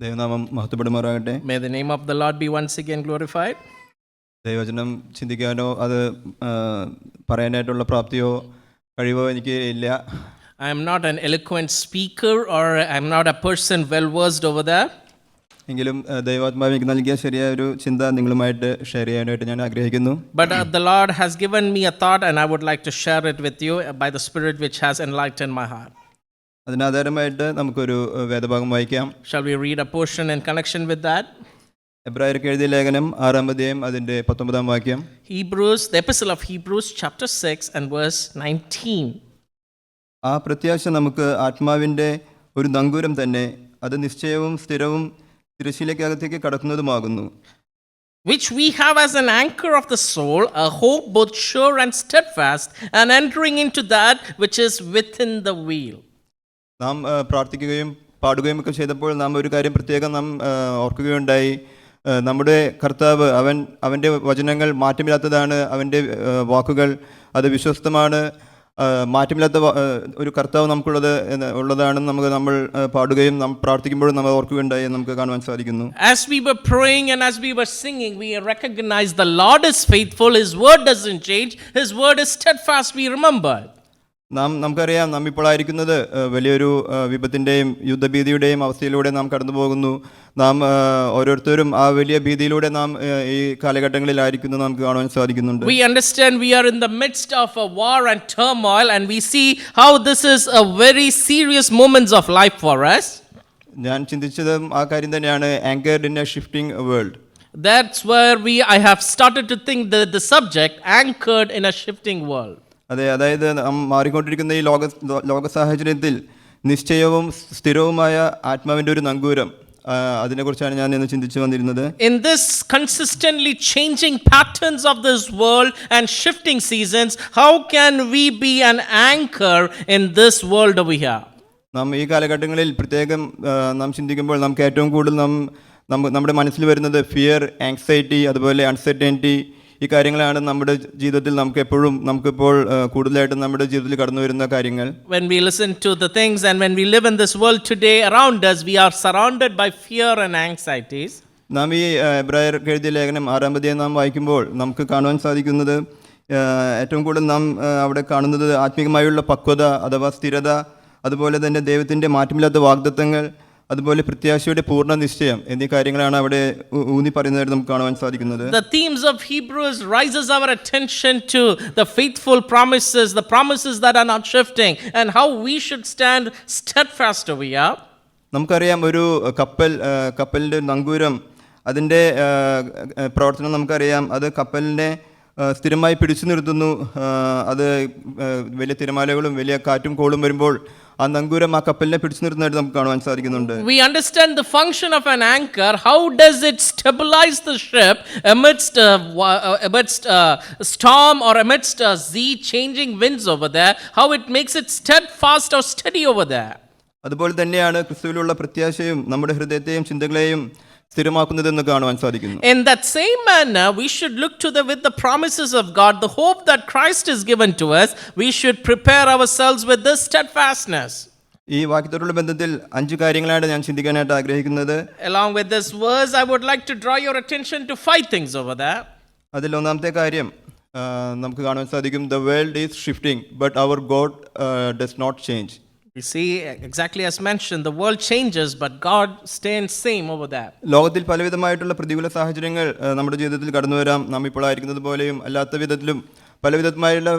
ദൈവനാമം മഹത്വപ്പെടുമാറാകട്ടെ. May the name of the Lord be once again glorified. ദൈവവചനം ചിന്തിക്കാനോ അത് പറയാനായിട്ടുള്ള പ്രാപ്തിയോ കഴിവോ എനിക്ക് ഇല്ല. I am not an eloquent speaker or I am not a person well versed over there. എങ്കിലും ദൈവാത്മാവ് എനിക്ക് നൽകിയ ശരിയായ ഒരു ചിന്ത നിങ്ങളുമായിട്ട് ഷെയർ ചെയ്യാനായിട്ട് ഞാൻ ആഗ്രഹിക്കുന്നു. But the Lord has given me a thought and I would like to share it with you by the Spirit which has enlightened my heart. അതിനാധാരമായിട്ട് നമുക്കൊരു വേദഭാഗം വായിക്കാം. Shall we read a portion in connection with that? എബ്രായർക്ക് എഴുതിയ ലേഖനം 6-ാം അധ്യായം അതിൻ്റെ 19-ാം വാക്യം. Hebrews, the epistle of Hebrews chapter 6 and verse 19. ആ പ്രത്യാശ നമുക്ക് ആത്മാവിൻ്റെ ഒരു നങ്കൂരം തന്നെ, അത് നിശ്ചയവും സ്ഥിരവും തിരശ്ശീലയ്ക്കകത്തേക്ക് കടക്കുന്നതുമാകുന്നു. Which we have as an anchor of the soul, a hope both sure and steadfast, and entering into that which is within the veil. നാം പ്രാർത്ഥിക്കുകയും പാടുകയും ഒക്കെ ചെയ്തപ്പോൾ നാം ഒരു കാര്യം പ്രത്യേകം നാം ഓർക്കുകയുണ്ടായി. നമ്മുടെ കർത്താവ് അവൻ്റെ വചനങ്ങൾ മാറ്റമില്ലാത്തതാണ്, അവൻ്റെ വാക്കുകൾ അത് വിശ്വസ്തമാണ്. മാറ്റമില്ലാത്ത ഒരു കർത്താവ് ഉള്ളതാണെന്ന് നമ്മൾ പാടുകയും നാം പ്രാർത്ഥിക്കുമ്പോഴും നമ്മൾ ഓർക്കുകയുണ്ടായി നമുക്ക് കാണുവാൻ സാധിക്കുന്നു. As we were praying and as we were singing, we recognized the Lord is faithful, His word doesn't change, His word is steadfast, we remembered. നമുക്കറിയാം നാം ഇപ്പോൾ ആയിരിക്കുന്നത് വലിയൊരു വിപത്തിൻ്റെയും യുദ്ധഭീതിയുടെയും അവസ്ഥയിലൂടെ നാം കടന്നു പോകുന്നു. നാം ഓരോരുത്തരും ആ വലിയ ഭീതിയിലൂടെ നാം ഈ കാലഘട്ടങ്ങളിലായിരിക്കുന്നു നമുക്ക് കാണുവാൻ സാധിക്കുന്നുണ്ട്. We understand we are in the midst of a war and turmoil and we see how this is a very serious moments of life for us. ഞാൻ ചിന്തിച്ചതും ആ കാര്യം തന്നെയാണ്, anchored in a shifting world. That's where I have started to think the subject, anchored in a shifting world. അതായത് നാം മാറിക്കൊണ്ടിരിക്കുന്ന ഈ ലോക സാഹചര്യത്തിൽ നിശ്ചയവും സ്ഥിരവുമായ ആത്മാവിൻ്റെ ഒരു നങ്കൂരം, അതിനെക്കുറിച്ചാണ് ഞാൻ ഇന്ന് ചിന്തിച്ചു വന്നിരുന്നത്. In this consistently changing patterns of this world and shifting seasons, how can we be an anchor in this world over here? നാം ഈ കാലഘട്ടങ്ങളിൽ പ്രത്യേകം നാം ചിന്തിക്കുമ്പോൾ നമുക്ക് ഏറ്റവും കൂടുതൽ നമ്മുടെ മനസ്സിൽ വരുന്നത് ഫിയർ, ആങ്സൈറ്റി, അതുപോലെ അൺസർട്ടനിറ്റി, ഈ കാര്യങ്ങളാണ് നമ്മുടെ ജീവിതത്തിൽ നമുക്കിപ്പോൾ കൂടുതലായിട്ട് നമ്മുടെ ജീവിതത്തിൽ കടന്നു വരുന്ന കാര്യങ്ങൾ. When we listen to the things and when we live in this world today around us, we are surrounded by fear and anxieties. നാം ഈ എബ്രായർക്ക് എഴുതിയ ലേഖനം 6-ാം അധ്യായം നാം വായിക്കുമ്പോൾ നമുക്ക് കാണുവാൻ സാധിക്കുന്നത് ഏറ്റവും കൂടുതൽ നാം അവിടെ കാണുന്നത് ആത്മീയമായുള്ള പക്വത അഥവാ സ്ഥിരത, അതുപോലെ തന്നെ ദൈവത്തിൻ്റെ മാറ്റമില്ലാത്ത വാഗ്ദത്തങ്ങൾ, അതുപോലെ പ്രത്യാശയുടെ പൂർണ്ണ നിശ്ചയം എന്നീ കാര്യങ്ങളാണ് അവിടെ ഊന്നി പറയുന്നതായിട്ട് നമുക്ക് കാണുവാൻ സാധിക്കുന്നത്. The themes of Hebrews rises our attention to the faithful promises, the promises that are not shifting, and how we should stand steadfast over here. നമുക്കറിയാം ഒരു കപ്പലിൻ്റെ നങ്കൂരം, അതിൻ്റെ പ്രവർത്തനം നമുക്കറിയാം. അത് കപ്പലിനെ സ്ഥിരമായി പിടിച്ചു നിർത്തുന്നു. അത് വലിയ തിരമാലകളും വലിയ കാറ്റും കോളും വരുമ്പോൾ ആ നങ്കൂരം ആ കപ്പലിനെ പിടിച്ചു നിർത്തുന്നതായിട്ട് നമുക്ക് കാണുവാൻ സാധിക്കുന്നുണ്ട്. We understand the function of an anchor. How does it stabilize the ship amidst storm or amidst sea changing winds over there? How it makes it steadfast or steady over there? അതുപോലെ തന്നെയാണ് ക്രിസ്തുവിലുള്ള പ്രത്യാശയും നമ്മുടെ ഹൃദയത്തെയും ചിന്തകളെയും സ്ഥിരമാക്കുന്നതെന്ന് കാണുവാൻ സാധിക്കുന്നു. In that same manner, we should look to with the promises of God, the hope that Christ is given to us. We should prepare ourselves with this steadfastness. ഈ വാക്യത്തോടുള്ള ബന്ധത്തിൽ 5 കാര്യങ്ങളാണ് ഞാൻ ചിന്തിക്കാനായിട്ട് ആഗ്രഹിക്കുന്നത്. Along with this verse, I would like to draw your attention to 5 things over there. അതിൽ ഒന്നാമത്തെ കാര്യം നമുക്ക് കാണുവാൻ സാധിക്കും, the world is shifting but our God does not change. We see exactly as mentioned, the world changes but God stays same over there. ലോകത്തിൽ പലവിധമായിട്ടുള്ള പ്രതികൂല സാഹചര്യങ്ങൾ നമ്മുടെ ജീവിതത്തിൽ കടന്നു വരാം. നാം ഇപ്പോൾ ആയിരിക്കുന്നത് പോലെയും അല്ലാത്ത വിധത്തിലും പലവിധമായുള്ള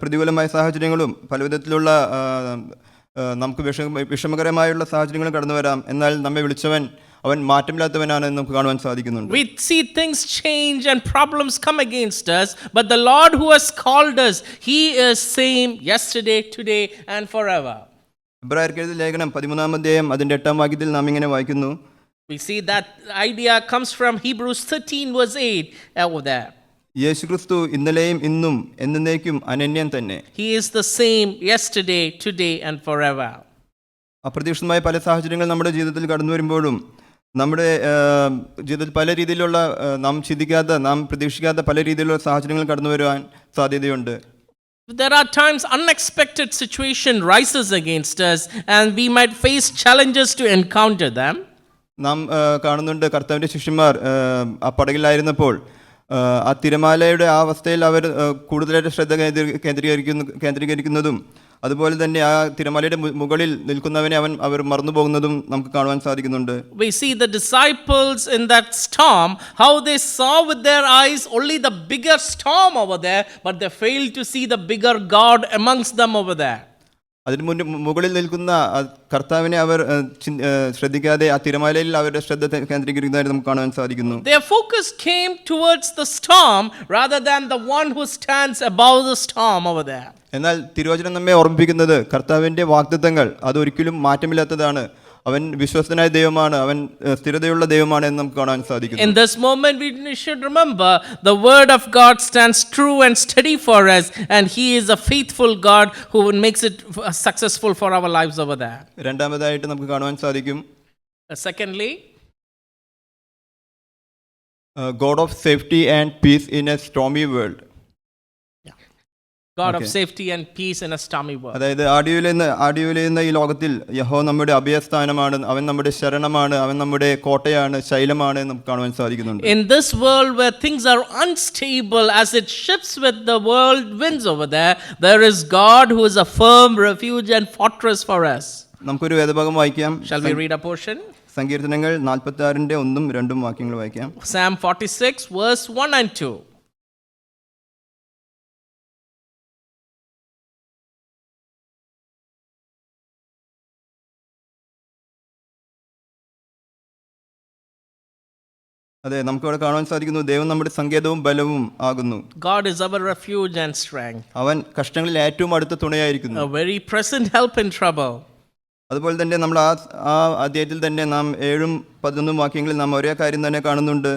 പ്രതികൂലമായ സാഹചര്യങ്ങളും പലവിധത്തിലുള്ള നമുക്ക് വിഷമകരമായുള്ള സാഹചര്യങ്ങളും കടന്നു വരാം. എന്നാൽ നമ്മെ വിളിച്ചവൻ അവൻ മാറ്റമില്ലാത്തവനാണെന്ന് നമുക്ക് കാണുവാൻ സാധിക്കുന്നുണ്ട്. We see things change and problems come against us, but the Lord who has called us, He is same yesterday, today and forever. എബ്രായർക്ക് എഴുതിയ ലേഖനം 13-ാം അധ്യായം അതിൻ്റെ 8-ാം വാക്യത്തിൽ നാം ഇങ്ങനെ വായിക്കുന്നു. We see that idea comes from Hebrews 13 verse 8 over there. യേശുക്രിസ്തു ഇന്നലെയും ഇന്നും എന്നേക്കും അനന്യൻ തന്നെ. He is the same yesterday, today and forever. അപ്രതീക്ഷിതമായ പല സാഹചര്യങ്ങൾ നമ്മുടെ ജീവിതത്തിൽ കടന്നു വരുമ്പോഴും നമ്മുടെ ജീവിതത്തിൽ പല രീതിയിലുള്ള നാം ചിന്തിക്കാത്ത, നാം പ്രതീക്ഷിക്കാത്ത പല രീതിയിലുള്ള സാഹചര്യങ്ങൾ കടന്നു വരുവാൻ സാധ്യതയുണ്ട്. There are times unexpected situation rises against us and we might face challenges to encounter them. നാം കാണുന്നുണ്ട് കർത്താവിൻ്റെ ശിഷ്യന്മാർ ആ പടകിലായിരുന്നപ്പോൾ ആ തിരമാലയുടെ ആ അവസ്ഥയിൽ അവർ കൂടുതലായിട്ട് ശ്രദ്ധ കേന്ദ്രീകരിക്കുന്നതും അതുപോലെ തന്നെ ആ തിരമാലയുടെ മുകളിൽ നിൽക്കുന്നവനെ അവർ മറന്നു പോകുന്നതും നമുക്ക് കാണുവാൻ സാധിക്കുന്നുണ്ട്. We see the disciples in that storm, how they saw with their eyes only the bigger storm over there, but they failed to see the bigger God amongst them over there. അതിന് മുകളിൽ നിൽക്കുന്ന കർത്താവിനെ അവർ ശ്രദ്ധിക്കാതെ ആ തിരമാലയിൽ അവരുടെ ശ്രദ്ധ കേന്ദ്രീകരിക്കുന്നതായിട്ട് നമുക്ക് കാണാൻ സാധിക്കുന്നു. Their focus came towards the storm rather than the one who stands above the storm over there. എന്നാൽ തിരുവചനം നമ്മെ ഓർമ്മിപ്പിക്കുന്നത് കർത്താവിൻ്റെ വാഗ്ദത്തങ്ങൾ അതൊരിക്കലും മാറ്റമില്ലാത്തതാണ്. അവൻ വിശ്വസ്തനായ ദൈവമാണ്, അവൻ സ്ഥിരതയുള്ള ദൈവമാണ് എന്ന് നമുക്ക് കാണാൻ സാധിക്കുന്നു. In this moment we should remember the word of God stands true and steady for us, and he is a faithful God who makes it successful for our lives over there. രണ്ടാമതായിട്ട് നമുക്ക് കാണുവാൻ സാധിക്കും Secondly, God of safety and peace in a stormy world. God of safety and peace in a stormy world. അതായത് ആടിയുലയുന്ന ഈ ലോകത്തിൽ യഹോവ നമ്മുടെ അഭയസ്ഥാനമാണ്, അവൻ നമ്മുടെ ശരണമാണ്, അവൻ നമ്മുടെ കോട്ടയാണ്, ശൈലമാണ് എന്ന് നമുക്ക് കാണുവാൻ സാധിക്കുന്നുണ്ട്. In this world where things are unstable as it shifts with the world winds over there is God who is a firm refuge and fortress for us. നമുക്കൊരു വേദഭാഗം വായിക്കാം. Shall we read a portion? സങ്കീർത്തനങ്ങൾ 46-ന്റെ 1-2 വാക്യങ്ങൾ വായിക്കാം. Psalm 46 verse 1 and 2. അതെ, നമുക്കവിടെ കാണാൻ സാധിക്കുന്നു ദൈവം നമ്മുടെ സങ്കേതവും ബലവും ആകുന്നു. God is our refuge and strength. അവൻ കഷ്ടങ്ങളിൽ ഏറ്റവും അടുത്ത തുണയായിരിക്കുന്നു. A very present help in trouble. അതുപോലെ തന്നെ നമ്മൾ ആ അധ്യായത്തിൽ തന്നെ നാം 7-11 വാക്യങ്ങളിൽ നാം ഒരേ കാര്യം തന്നെ കാണുന്നുണ്ട്.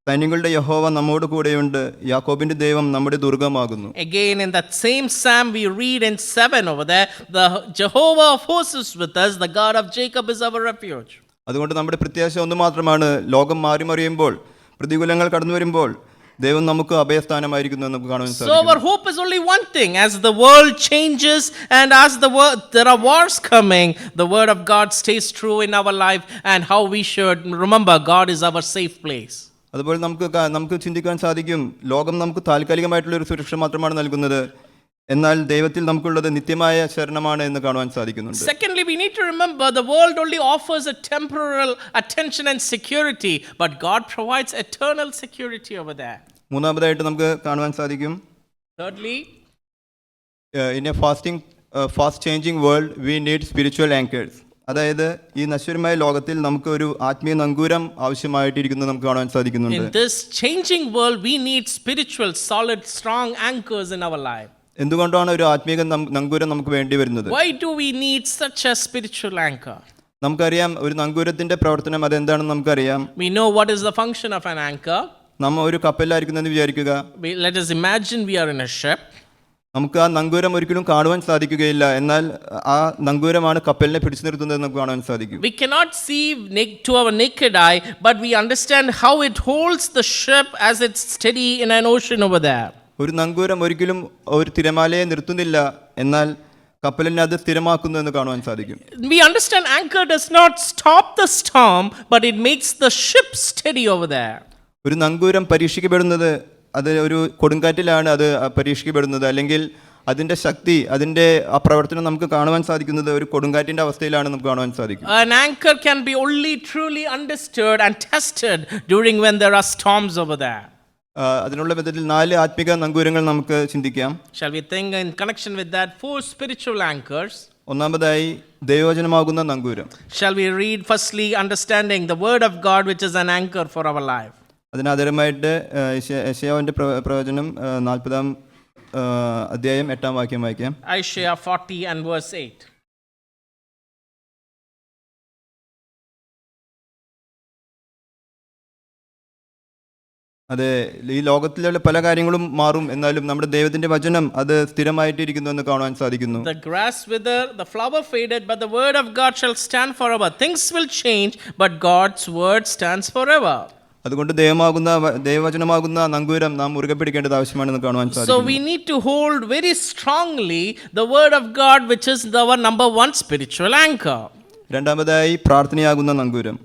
സൈന്യങ്ങളുടെ യഹോവ നമ്മോട് കൂടെയുണ്ട്, യാക്കോബിന്റെ ദൈവം നമ്മുടെ ദുർഗമാകുന്നു. Again in that same psalm we read in 7 over there, the Jehovah of hosts is with us, the God of Jacob is our refuge. അതുകൊണ്ട് നമ്മുടെ പ്രത്യാശ ഒന്ന് മാത്രമാണ്, ലോകം മാറിമറിയുമ്പോൾ, പ്രതികൂലങ്ങൾ കടന്നു വരുമ്പോൾ ദൈവം നമുക്ക് അഭയസ്ഥാനമായിരിക്കുന്നു എന്ന് നമുക്ക് കാണാൻ സാധിക്കും. So our hope is only one thing: as the world changes and as there are wars coming, the word of God stays true in our life, and how we should remember God is our safe place. അതുപോലെ നമുക്ക് ചിന്തിക്കാൻ സാധിക്കും, ലോകം നമുക്ക് താൽക്കാലികമായിട്ടുള്ള ഒരു സുരക്ഷ മാത്രമാണ് നൽകുന്നത്, എന്നാൽ ദൈവത്തിൽ നമുക്കുള്ളത് നിത്യമായ ശരണമാണ് എന്ന് കാണുവാൻ സാധിക്കുന്നുണ്ട്. Secondly, we need to remember the world only offers a temporal attention and security, but God provides eternal security over there. മൂന്നാമതായിട്ട് നമുക്ക് കാണുവാൻ സാധിക്കും, Thirdly, in a fast changing world we need spiritual anchors. അതായത് ഈ നശ്വരമായ ലോകത്തിൽ നമുക്ക് ഒരു ആത്മീയ നങ്കൂരം ആവശ്യമായിട്ടിരിക്കുന്നത് നമുക്ക് കാണാൻ സാധിക്കുന്നുണ്ട്. in this changing world we need spiritual solid strong anchors in our life. എന്തുകൊണ്ടാണ് ഒരു ആത്മീയ നങ്കൂരം നമുക്ക് വേണ്ടി വരുന്നത്? Why do we need such a spiritual anchor? നമുക്കറിയാം ഒരു നങ്കൂരത്തിന്റെ പ്രവർത്തനം അതെന്താണെന്ന് നമുക്കറിയാം. We know what is the function of an anchor. നമ്മൾ ഒരു കപ്പലിലായിരിക്കുന്നെന്ന് വിചാരിക്കുക. Let us imagine we are in a ship. നമുക്ക് ആ നങ്കൂരം ഒരിക്കലും കാണുവാൻ സാധിക്കുകയില്ല, എന്നാൽ ആ നങ്കൂരമാണ് കപ്പലിനെ പിടിച്ചു നിർത്തുന്നത് നമുക്ക് കാണാൻ സാധിക്കും. We cannot see to our naked eye, but we understand how it holds the ship as it's steady in an ocean over there. ഒരു നങ്കൂരം ഒരിക്കലും ഒരു തിരമാലയെ നിർത്തുന്നില്ല, എന്നാൽ കപ്പലിനെ അത് സ്ഥിരമാക്കുന്നു എന്ന് കാണുവാൻ സാധിക്കും. We understand anchor does not stop the storm, but it makes the ship steady over there. ഒരു നങ്കൂരം പരീക്ഷിക്കപ്പെടുന്നത് അത് ഒരു കൊടുങ്കാറ്റിലാണ് അത് പരീക്ഷിക്കപ്പെടുന്നത്, അല്ലെങ്കിൽ അതിൻ്റെ ശക്തി, അതിൻ്റെ ആ പ്രവർത്തനം നമുക്ക് കാണുവാൻ സാധിക്കുന്നത് ഒരു കൊടുങ്കാറ്റിൻ്റെ അവസ്ഥയിലാണ് നമുക്ക് കാണുവാൻ സാധിക്കും. An anchor can be only truly understood and tested during when there are storms over there. അതിനുള്ള വിധത്തിൽ 4 ആത്മിക നങ്കൂരങ്ങൾ നമുക്ക് ചിന്തിക്കാം. Shall we think in connection with that 4 spiritual anchors? ഒന്നാമതായി ദൈവവചനമാകുന്ന നങ്കൂരം. Shall we read firstly understanding the word of God which is an anchor for our life? അതിനാധാരമായിട്ട് യെശയ്യാവിന്റെ പ്രവചനം 40-ാം അധ്യായം 8-ാം വാക്യം വായിക്കാം. Isaiah 40 and verse 8. അതെ, ഈ ലോകത്തിലുള്ള പല കാര്യങ്ങളും മാറും, എന്നാലും നമ്മുടെ ദൈവത്തിന്റെ വചനം അത് സ്ഥിരമായിട്ടിരിക്കുന്നു എന്ന് കാണാൻ സാധിക്കുന്നു. The grass wither, the flower faded, but the word of God shall stand forever. Things will change, but God's word stands forever. അതുകൊണ്ട് ദൈവവചനമാകുന്ന നങ്കൂരം നാം മുറുകെ പിടിക്കേണ്ടത് ആവശ്യമാണെന്ന് കാണുവാൻ സാധിക്കും. So we need to hold very strongly the word of God, which is our number 1 spiritual anchor. രണ്ടാമതായി പ്രാർത്ഥനയാകുന്ന നങ്കൂരം.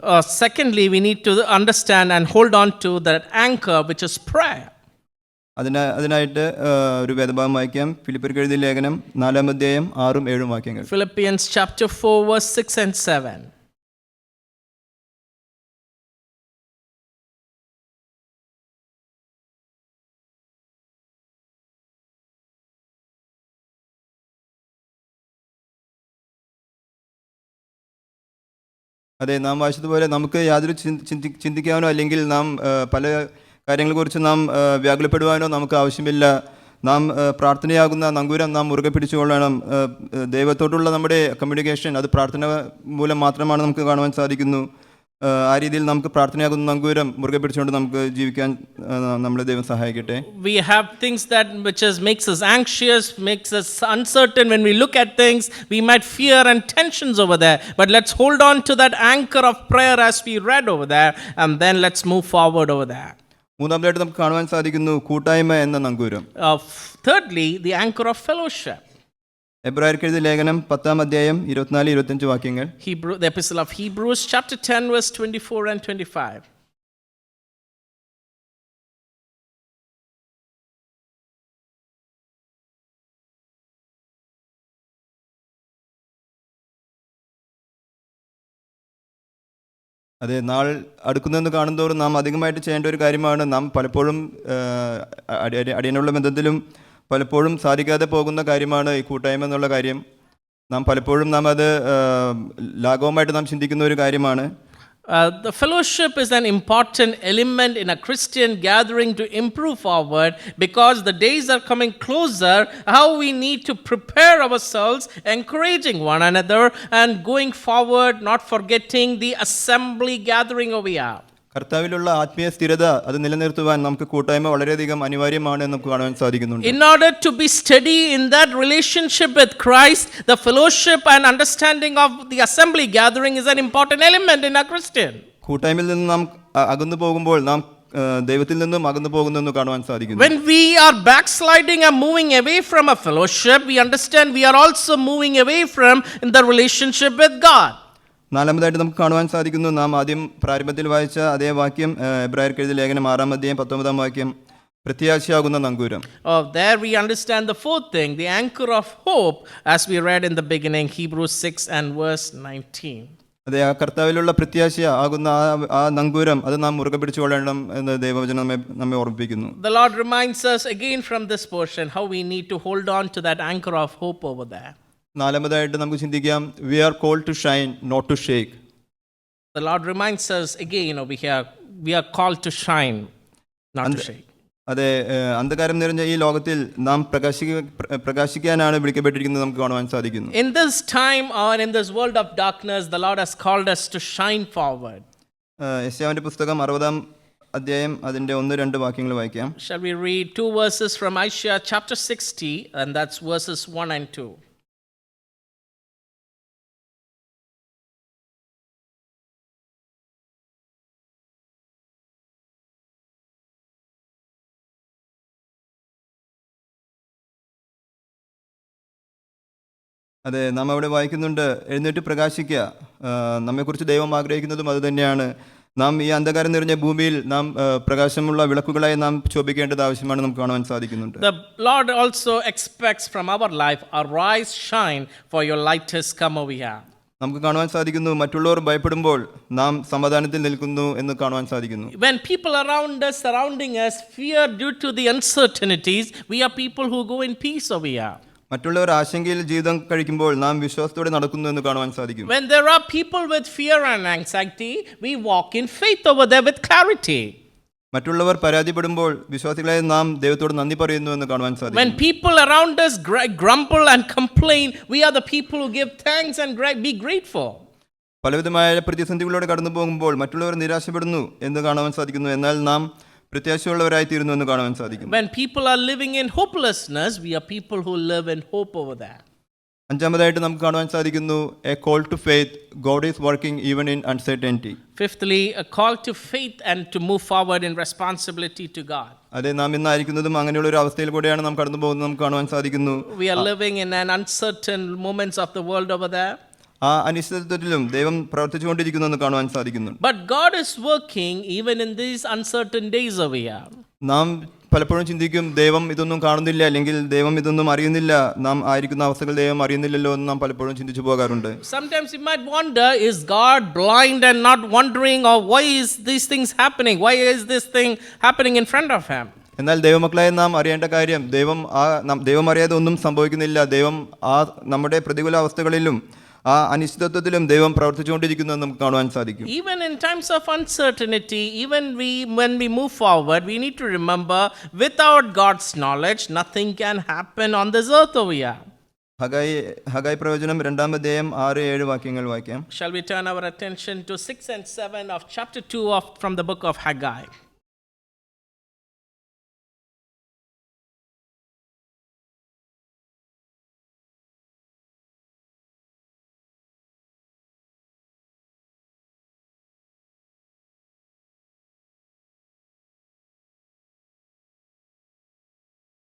Secondly, we need to understand and hold on to that anchor, which is prayer. അതിനായിട്ട് ഒരു വേദഭാഗം വായിക്കാം. ഫിലിപ്പിയർക്ക് എഴുതിയ ലേഖനം 4-ാം അധ്യായം 6-7 വാക്യങ്ങൾ. Philippians chapter 4, verse 6 and 7. അതെ, നാം വായിച്ചതുപോലെ നമുക്ക് യാതൊരു ചിന്തിക്കാനോ അല്ലെങ്കിൽ നാം പല കാര്യങ്ങളെക്കുറിച്ച് നാം വ്യാകുലപ്പെടുവാനോ നമുക്ക് ആവശ്യമില്ല. നാം പ്രാർത്ഥനയാകുന്ന നങ്കൂരം നാം മുറുകെ പിടിച്ചുകൊള്ളണം. ദൈവത്തോടുള്ള നമ്മുടെ കമ്മ്യൂണിക്കേഷൻ അത് പ്രാർത്ഥന മൂലം മാത്രമാണ് നമുക്ക് കാണുവാൻ സാധിക്കുന്നു. ആ രീതിയിൽ നമുക്ക് പ്രാർത്ഥനയാകുന്ന നങ്കൂരം മുറുകെ പിടിച്ചുകൊണ്ട് നമുക്ക് ജീവിക്കാൻ നമ്മളെ ദൈവം സഹായിക്കട്ടെ. We have things that makes us anxious, makes us uncertain. When we look at things, we might fear and tensions over there. But let's hold on to that anchor of prayer as we read over there, and then let's move forward over there. മൂന്നാമതായിട്ട് നമുക്ക് കാണുവാൻ സാധിക്കുന്നു കൂട്ടായ്മ എന്ന നങ്കൂരം. Thirdly, the anchor of fellowship. എബ്രായർക്ക് എഴുതിയ ലേഖനം 10-ാം അധ്യായം 24-25 വാക്യങ്ങൾ. The epistle of Hebrews chapter 10 verse 24 and 25. അതെ, നാൾ അടുക്കുന്നതെന്ന് കാണുന്തോറും നാം അധികമായിട്ട് ചെയ്യേണ്ട ഒരു കാര്യമാണ്. നാം പലപ്പോഴും അടിയനുള്ള ബന്ധത്തിലും പലപ്പോഴും സാധിക്കാതെ പോകുന്ന കാര്യമാണ് ഈ കൂട്ടായ്മ എന്നുള്ള കാര്യം. നാം പലപ്പോഴും അത് ലാഘവമായിട്ട് നാം ചിന്തിക്കുന്ന ഒരു കാര്യമാണ്. The fellowship is an important element in a Christian gathering to improve forward, because the days are coming closer. How we need to prepare ourselves, encouraging one another and going forward, not forgetting the assembly gathering over here. കർത്താവിലുള്ള ആത്മീയ സ്ഥിരത അത് നിലനിർത്തുവാൻ നമുക്ക് കൂട്ടായ്മ വളരെയധികം അനിവാര്യമാണ് എന്ന് നമുക്ക് കാണുവാൻ സാധിക്കുന്നുണ്ട്. In order to be steady in that relationship with Christ, the fellowship and understanding of the assembly gathering is an important element in a Christian. കൂട്ടായ്മയിൽ നിന്ന് നാം അകന്നു പോകുമ്പോൾ നാം ദൈവത്തിൽ നിന്നും അകന്നു പോകുന്നു കാണുവാൻ സാധിക്കുന്നു. When we are backsliding and moving away from a fellowship, we understand we are also moving away from the relationship with God. നാലാമതായിട്ട് നമുക്ക് കാണുവാൻ സാധിക്കുന്നു, നാം ആദ്യം പ്രാരംഭത്തിൽ വായിച്ച അതേ വാക്യം, എബ്രായർക്ക് എഴുതിയ ലേഖനം 6-ാം അധ്യായം 19-ാം വാക്യം, പ്രത്യാശയാകുന്ന നങ്കൂരം. There we understand the fourth thing, the anchor of hope, as we read in the beginning, Hebrews 6 and verse 19. അതെ, ആ കർത്താവിലുള്ള പ്രത്യാശ ആകുന്ന ആ നങ്കൂരം അത് നാം മുറുകെ പിടിച്ചുകൊള്ളണം എന്ന് ദൈവവചനം നമ്മെ ഓർമ്മിപ്പിക്കുന്നു. The Lord reminds us again from this portion how we need to hold on to that anchor of hope over there. നാലാമതായിട്ട് നമുക്ക് ചിന്തിക്കാം, we are called to shine, not to shake. The Lord reminds us again over here, we are called to shine, not to shake. അതെ, അന്ധകാരം നിറഞ്ഞ ഈ ലോകത്തിൽ നാം പ്രകാശിക്കാനാണ് വിളിക്കപ്പെട്ടിരിക്കുന്നത് നമുക്ക് കാണുവാൻ സാധിക്കുന്നു. In this time or in this world of darkness, the Lord has called us to shine forward. യെശയ്യാവിന്റെ പുസ്തകം 60-ാം അധ്യായം അതിന്റെ 1-2 വാക്യങ്ങൾ വായിക്കാം. Shall we read 2 verses from Isaiah chapter 60, and that's verses 1 and 2. അതെ, നാം അവിടെ വായിക്കുന്നുണ്ട്, എഴുന്നേറ്റ് പ്രകാശിക്കുക. നമ്മെക്കുറിച്ച് ദൈവം ആഗ്രഹിക്കുന്നതും അതുതന്നെയാണ്. നാം ഈ അന്ധകാരം നിറഞ്ഞ ഭൂമിയിൽ നാം പ്രകാശമുള്ള വിളക്കുകളായി നാം ശോഭിക്കേണ്ടത് ആവശ്യമാണ് നമുക്ക് കാണുവാൻ സാധിക്കുന്നുണ്ട്. The Lord also expects from our life, arise, shine, for your light has come over here. നമുക്ക് കാണുവാൻ സാധിക്കുന്നു, മറ്റുള്ളവർ ഭയപ്പെടുമ്പോൾ നാം സമാധാനത്തിൽ നിൽക്കുന്നു എന്ന് കാണുവാൻ സാധിക്കുന്നു. When people around us, surrounding us, fear due to the uncertainties, we are people who go in peace over here. മറ്റുള്ളവർ ആശങ്കയിൽ ജീവിതം കഴിക്കുമ്പോൾ നാം വിശ്വാസത്തോടെ നടക്കുന്നു എന്ന് കാണുവാൻ സാധിക്കും. When there are people with fear and anxiety, we walk in faith over there with clarity. മറ്റുള്ളവർ പരാതിപ്പെടുമ്പോൾ വിശ്വാസികളായ നാം ദൈവത്തോട് നന്ദി പറയുന്നു എന്ന് കാണുവാൻ സാധിക്കും. When people around us grumble and complain, we are the people who give thanks and be grateful. പലവിധമായ പ്രതിസന്ധികളോടെ കടന്നു പോകുമ്പോൾ മറ്റുള്ളവർ നിരാശപ്പെടുന്നു എന്ന് കാണുവാൻ സാധിക്കുന്നു, എന്നാൽ നാം പ്രത്യാശയുള്ളവരായി തീരുന്നു എന്ന് കാണുവാൻ സാധിക്കും. When people are living in hopelessness, we are people who live in hope over there. അഞ്ചാമതായിട്ട് നമുക്ക് കാണുവാൻ സാധിക്കുന്നു, a call to faith, God is working even in uncertainty. Fifthly, a call to faith and to move forward in responsibility to God. അതെ, നാം ഇന്നായിരിക്കുന്നതും അങ്ങനെയുള്ള ഒരു അവസ്ഥയിൽ കൂടെയാണ് നാം കടന്നു പോകുന്നത് നമുക്ക് കാണുവാൻ സാധിക്കുന്നു. We are living in an uncertain moments of the world over there. ആ അനിശ്ചിതത്വത്തിലും ദൈവം പ്രവർത്തിച്ചുകൊണ്ടിരിക്കുന്നു എന്ന് കാണുവാൻ സാധിക്കുന്നു. But God is working even in these uncertain days of the year. നാം പലപ്പോഴും ചിന്തിക്കും ദൈവം ഇതൊന്നും കാണുന്നില്ല, അല്ലെങ്കിൽ ദൈവം ഇതൊന്നും അറിയുന്നില്ല, നാം ആയിരിക്കുന്ന അവസ്ഥകൾ ദൈവം അറിയുന്നില്ലല്ലോ എന്ന് നാം പലപ്പോഴും ചിന്തിച്ചു പോകാറുണ്ട്. Sometimes you might wonder, is God blind and not wondering, or why is these things happening? Why is this thing happening in front of him? എന്നാൽ ദൈവമക്കളായ നാം അറിയേണ്ട കാര്യം, ദൈവം അറിയാതെ ഒന്നും സംഭവിക്കുന്നില്ല. ദൈവം ആ നമ്മുടെ പ്രതികൂല അവസ്ഥകളിലും ആ അനിശ്ചിതത്വത്തിലും ദൈവം പ്രവർത്തിച്ചുകൊണ്ടിരിക്കുന്നു എന്ന് നമുക്ക് കാണുവാൻ സാധിക്കും. Even in times of uncertainty, when we move forward, we need to remember, without God's knowledge, nothing can happen on this earth over here. Haggai പ്രവചനം 2-ാം അധ്യായം 6-7 വാക്യങ്ങൾ വായിക്കാം. Shall we turn our attention to 6 and 7 of chapter 2 from the book of Haggai?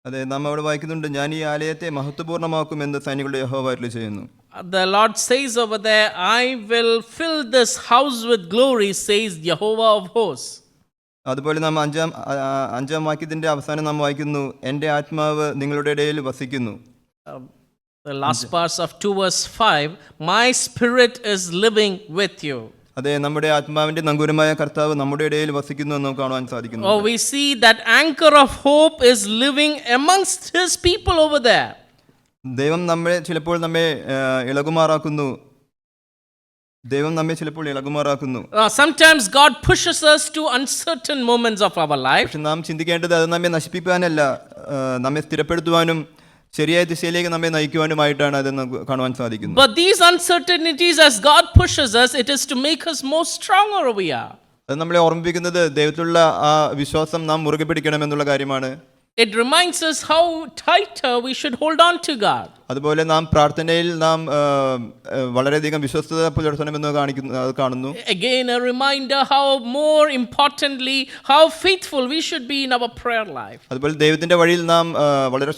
അതെ, നാം അവിടെ വായിക്കുന്നുണ്ട്, ഞാൻ ഈ ആലയത്തെ മഹത്വപൂർണ്ണമാക്കുമെന്ന് സൈനികളുടെ യഹോവ അരുളി ചെയ്യുന്നു. The Lord says over there, I will fill this house with glory, says Jehovah of hosts. അതുപോലെ നാം അഞ്ചാം വാക്യത്തിന്റെ അവസാനം നാം വായിക്കുന്നു, എൻ്റെ ആത്മാവ് നിങ്ങളുടെ ഇടയിൽ വസിക്കുന്നു. The last parts of 2 verse 5, my spirit is living with you. അതെ, നമ്മുടെ ആത്മാവിന്റെ നങ്കൂരമായ കർത്താവ് നമ്മുടെ ഇടയിൽ വസിക്കുന്നു എന്ന് നമുക്ക് കാണുവാൻ സാധിക്കുന്നു. Oh, we see that anchor of hope is living amongst his people over there. ദൈവം ചിലപ്പോൾ നമ്മെ ഇളകുമാറാക്കുന്നു. Sometimes God pushes us to uncertain moments of our life. പക്ഷെ നാം ചിന്തിക്കേണ്ടത് അത് നമ്മെ നശിപ്പിക്കാനല്ല, നമ്മെ സ്ഥിരപ്പെടുത്തുവാനും ശരിയായ ദിശയിലേക്ക് നമ്മെ നയിക്കുവാനുമായിട്ടാണ് അതെന്ന് കാണുവാൻ സാധിക്കുന്നത്. But these uncertainties, as God pushes us, it is to make us more stronger over here. അത് നമ്മളെ ഓർമ്മിപ്പിക്കുന്നത് ദൈവത്തിലുള്ള ആ വിശ്വാസം നാം മുറുകെ പിടിക്കണമെന്നുള്ള കാര്യമാണ്. It reminds us how tighter we should hold on to God. അതുപോലെ നാം പ്രാർത്ഥനയിൽ നാം വളരെയധികം വിശ്വസ്തത പുലർത്തണമെന്ന് കാണുന്നു. Again a reminder how more importantly how faithful we should be in our prayer life. അതുപോലെ ദൈവത്തിന്റെ വഴിയിൽ നാം വളരെ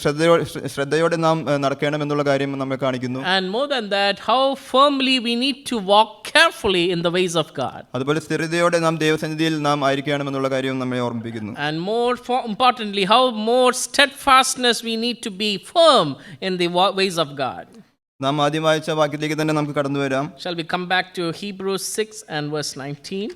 ശ്രദ്ധയോടെ നാം നടക്കണമെന്നുള്ള കാര്യം നമ്മെ കാണിക്കുന്നു. And more than that, how firmly we need to walk carefully in the ways of God. അതുപോലെ സ്ഥിരതയോടെ നാം ദൈവസന്നിധിയിൽ നാം ആയിരിക്കണമെന്നുള്ള കാര്യം നമ്മെ ഓർമ്മിപ്പിക്കുന്നു. And more importantly, how more steadfastness we need to be firm in the ways of God. നാം ആദ്യം വായിച്ച വാക്യത്തിലേക്ക് തന്നെ നമുക്ക് കടന്നു വരാം. Shall we come back to Hebrews 6 and verse 19?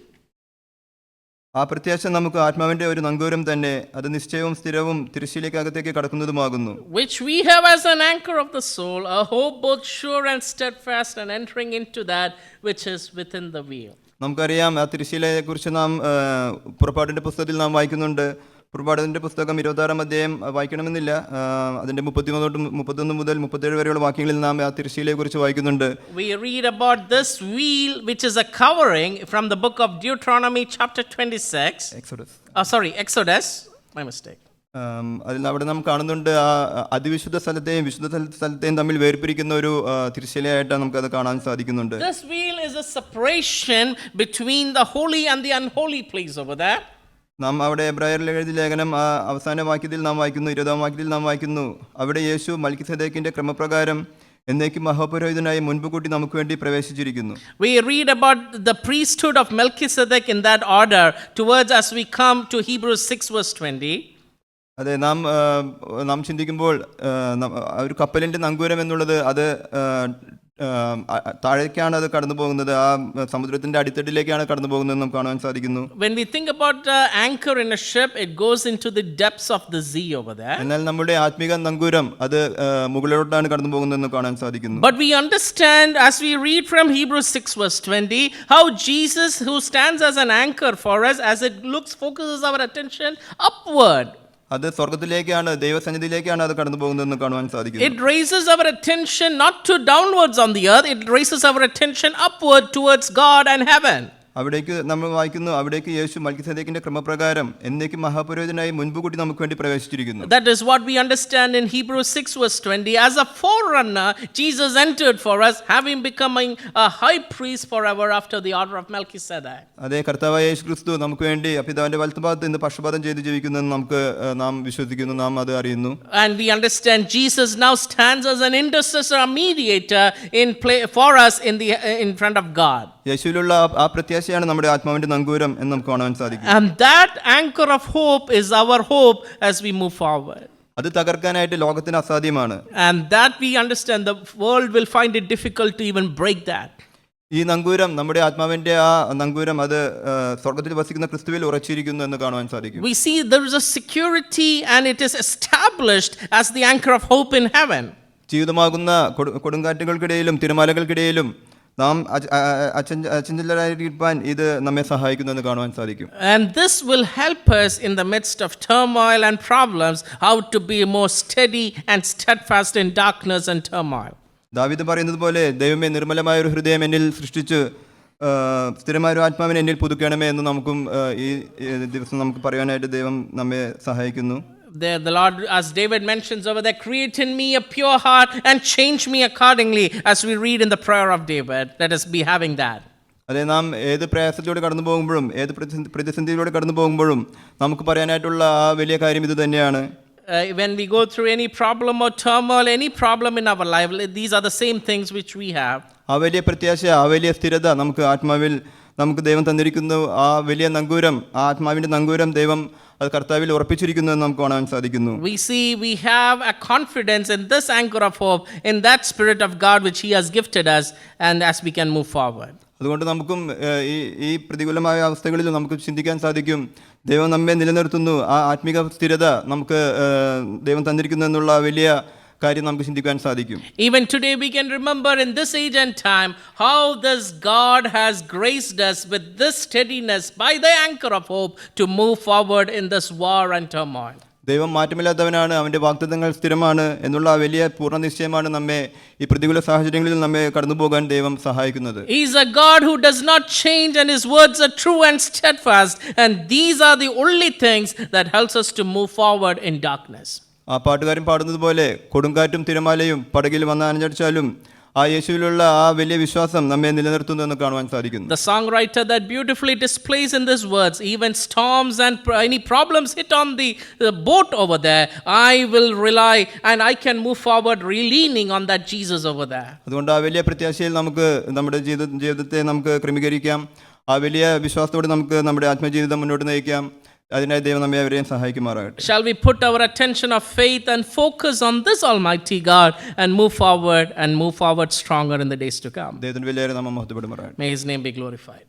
ആ പ്രത്യാശ നമുക്ക് ആത്മാവിന്റെ ഒരു നങ്കൂരം തന്നെ, അത് നിശ്ചയവും സ്ഥിരവും തിരശ്ശീലയ്ക്ക് അകത്തേക്ക് കടക്കുന്നതുമാകുന്നു. Which we have as an anchor of the soul, a hope both sure and steadfast, and entering into that which is within the veil. നമുക്കറിയാം, ആ തിരശ്ശീലയെ കുറിച്ച് നാം പുറപ്പാടിന്റെ പുസ്തകത്തിൽ നാം വായിക്കുന്നുണ്ട്. പുറപ്പാടിന്റെ പുസ്തകം 26-ാം അധ്യായം വായിക്കണമെന്നില്ല, അതിന്റെ 31 മുതൽ 37 വരെയുള്ള വാക്യങ്ങളിൽ നാം ആ തിരശ്ശീലയെ കുറിച്ച് വായിക്കുന്നുണ്ട്. We read about this wheel which is a covering from the book of Deuteronomy chapter 26. Exodus. My mistake. അതിൽ അവിടെ നാം കാണുന്നുണ്ട്, ആ അതിവിശുദ്ധ സ്ഥലത്തെയും വിശുദ്ധ സ്ഥലത്തെയും തമ്മിൽ വേർപിരിക്കുന്ന ഒരു തിരശ്ശീലയായിട്ട് നമുക്കത് കാണാൻ സാധിക്കുന്നുണ്ട്. This wheel is a separation between the holy and the unholy place over there. നാം അവിടെ എബ്രായർ എഴുതിയ ലേഖനം അവസാന വാക്യത്തിൽ നാം വായിക്കുന്നു, 20-ാം വാക്യത്തിൽ നാം വായിക്കുന്നു, അവിടെ യേശു മൽക്കിസേദെക്കിന്റെ ക്രമപ്രകാരം എന്നേക്കും മഹാപുരോഹിതനായി മുൻപ് കൂട്ടി നമുക്ക് വേണ്ടി പ്രവേശിച്ചിരിക്കുന്നു. We read about the priesthood of Melchizedek in that order towards as we come to Hebrews 6 verse 20. അതെ, നാം ചിന്തിക്കുമ്പോൾ ഒരു കപ്പലിന്റെ നങ്കൂരം എന്നുള്ളത് അത് താഴേക്കാണ് അത് കടന്നു പോകുന്നത്, ആ സമുദ്രത്തിന്റെ അടിത്തട്ടിലേക്കാണ് കടന്നു പോകുന്നത് നമുക്ക് കാണാൻ സാധിക്കുന്നു. When we think about the anchor in a ship, it goes into the depths of the sea over there. എന്നാൽ നമ്മുടെ ആത്മീക നങ്കൂരം അത് മുകളിലോട്ടാണ് കടന്നു പോകുന്നതെന്ന് കാണാൻ സാധിക്കുന്നു. But we understand as we read from Hebrews 6 verse 20 how Jesus, who stands as an anchor for us, as it focuses our attention upward. അത് സ്വർഗ്ഗത്തിലേക്കാണ്, ദൈവസന്നിധിയിലേക്കാണ് അത് കടന്നു പോകുന്നതെന്ന് കാണുവാൻ സാധിക്കും. It raises our attention not to downwards on the earth, it raises our attention upward towards God and heaven. അവിടേക്ക് നമ്മൾ വായിക്കുന്നു, അവിടേക്ക് യേശു മൽക്കിസേദെക്കിന്റെ ക്രമപ്രകാരം എന്നേക്കും മഹാപുരോഹിതനായി മുൻപുകൂട്ടി നമുക്ക് വേണ്ടി പ്രവേശിച്ചിരിക്കുന്നു. That is what we understand in Hebrews 6 verse 20. As a forerunner, Jesus entered for us, having becoming a high priest forever after the order of Melchizedek. അതേ കർത്താവായ യേശു ക്രിസ്തു നമുക്ക് വേണ്ടി പിതാവിന്റെ വലത്തുഭാഗത്ത് ഇന്ന് പക്ഷപാതം ചെയ്ത് ജീവിക്കുന്നെന്ന് നമുക്ക് നാം വിശ്വസിക്കുന്നു, നാം അത് അറിയുന്നു. And we understand Jesus now stands as an intercessor, a mediator for us in front of God. യേശുവിലുള്ള ആ പ്രത്യാശയാണ് നമ്മുടെ ആത്മാവിന്റെ നങ്കൂരം എന്ന് നമുക്ക് കാണാൻ സാധിക്കും. And that anchor of hope is our hope as we move forward. അത് തകർക്കാനായിട്ട് ലോകത്തിന് അസാധ്യമാണ്. And that we understand, the world will find it difficult to even break that. ഈ നങ്കൂരം, നമ്മുടെ ആത്മാവിന്റെ ആ നങ്കൂരം, അത് സ്വർഗ്ഗത്തിൽ വസിക്കുന്ന ക്രിസ്തുവിൽ ഉറച്ചിരിക്കുന്നു എന്ന് കാണുവാൻ സാധിക്കും. We see there is a security and it is established as the anchor of hope in heaven. ജീവിതമാകുന്ന കൊടുങ്കാറ്റുകൾക്കിടയിലും തിരമാലകൾക്കിടയിലും നാം അചഞ്ചലരായിരിക്കാൻ ഇത് നമ്മെ സഹായിക്കുന്നു എന്ന് കാണുവാൻ സാധിക്കും. And this will help us in the midst of turmoil and problems, how to be more steady and steadfast in darkness and turmoil. ദാവീദ് പറയുന്നത് പോലെ, ദൈവമേ നിർമ്മലമായ ഒരു ഹൃദയം എന്നിൽ സൃഷ്ടിച്ച് സ്ഥിരമായ ഒരു ആത്മാവിനെ എന്നിൽ പുതുക്കണമേ എന്ന് നമുക്കും ഈ ദിവസം നമുക്ക് പറയാനായിട്ട് ദൈവം നമ്മെ സഹായിക്കുന്നു. There, the Lord, as David mentions over there, create in me a pure heart and change me accordingly, as we read in the prayer of David. Let us be having that. അതെ, നാം ഏത് പ്രയാസത്തിലൂടെ കടന്നു പോകുമ്പോഴും ഏത് പ്രതിസന്ധിയിലൂടെ കടന്നു പോകുമ്പോഴും നമുക്ക് പറയാനായിട്ടുള്ള ആ വലിയ കാര്യം ഇത് തന്നെയാണ്. When we go through any problem or turmoil, any problem in our life, these are the same things which we have. ആ വലിയ പ്രത്യാശ, ആ വലിയ സ്ഥിരത നമുക്ക് ആത്മാവിൽ നമുക്ക് ദൈവം തന്നിരിക്കുന്നു. ആ വലിയ നങ്കൂരം, ആ ആത്മാവിന്റെ നങ്കൂരം ദൈവം അത് കർത്താവിൽ ഉറപ്പിച്ചിരിക്കുന്നു എന്ന് നമുക്ക് കാണാൻ സാധിക്കുന്നു. We see we have a confidence in this anchor of hope, in that Spirit of God which He has gifted us, and as we can move forward. അതുകൊണ്ട് നമുക്കും ഈ പ്രതികൂലമായ അവസ്ഥകളിൽ നമുക്ക് ചിന്തിക്കാൻ സാധിക്കും, ദൈവം നമ്മെ നിലനിർത്തുന്നു. ആ ആത്മിക സ്ഥിരത നമുക്ക് ദൈവം തന്നിരിക്കുന്നു എന്നുള്ള വലിയ കാര്യം നമുക്ക് ചിന്തിക്കാൻ സാധിക്കും. Even today we can remember in this age and time how this God has graced us with this steadiness by the anchor of hope to move forward in this war and turmoil. ദൈവം മാറ്റമില്ലാത്തവനാണ്, അവൻ്റെ വാഗ്ദത്തങ്ങൾ സ്ഥിരമാണ് എന്നുള്ള വലിയ പൂർണ്ണ നിശ്ചയമാണ് നമ്മെ ഈ പ്രതികൂല സാഹചര്യങ്ങളിൽ നമ്മെ കടന്നു പോകാൻ ദൈവം സഹായിക്കുന്നത്. He is a God who does not change, and His words are true and steadfast, and these are the only things that helps us to move forward in darkness. ആ പാട്ടുകാരൻ പാടുന്നത് പോലെ, കൊടുങ്കാറ്റും തിരമാലയും പടകിൽ വന്ന് അനഞ്ഞടിച്ചാലും ആ യേശുവിലുള്ള ആ വലിയ വിശ്വാസം നമ്മെ നിലനിർത്തുന്നു എന്ന് കാണുവാൻ സാധിക്കുന്നു. The songwriter that beautifully displays in these words, even storms and any problems hit on the boat over there, I will rely and I can move forward leaning on that Jesus over there. അതുകൊണ്ട് ആ വലിയ പ്രത്യാശയിൽ നമുക്ക് നമ്മുടെ ജീവിതത്തെ നമുക്ക് ക്രമീകരിക്കാം. ആ വലിയ വിശ്വാസത്തോടെ നമുക്ക് നമ്മുടെ ആത്മജീവിതം മുന്നോട്ട് നയിക്കാം. അതിനായി ദൈവം നമ്മെ അവരെയും സഹായിക്കുമാറാകട്ടെ. Shall we put our attention of faith and focus on this Almighty God and move forward stronger in the days to come? ദൈവത്തിന്റെ വലിയ നാമം മഹത്വപ്പെടുമാറാകട്ടെ. May His name be glorified.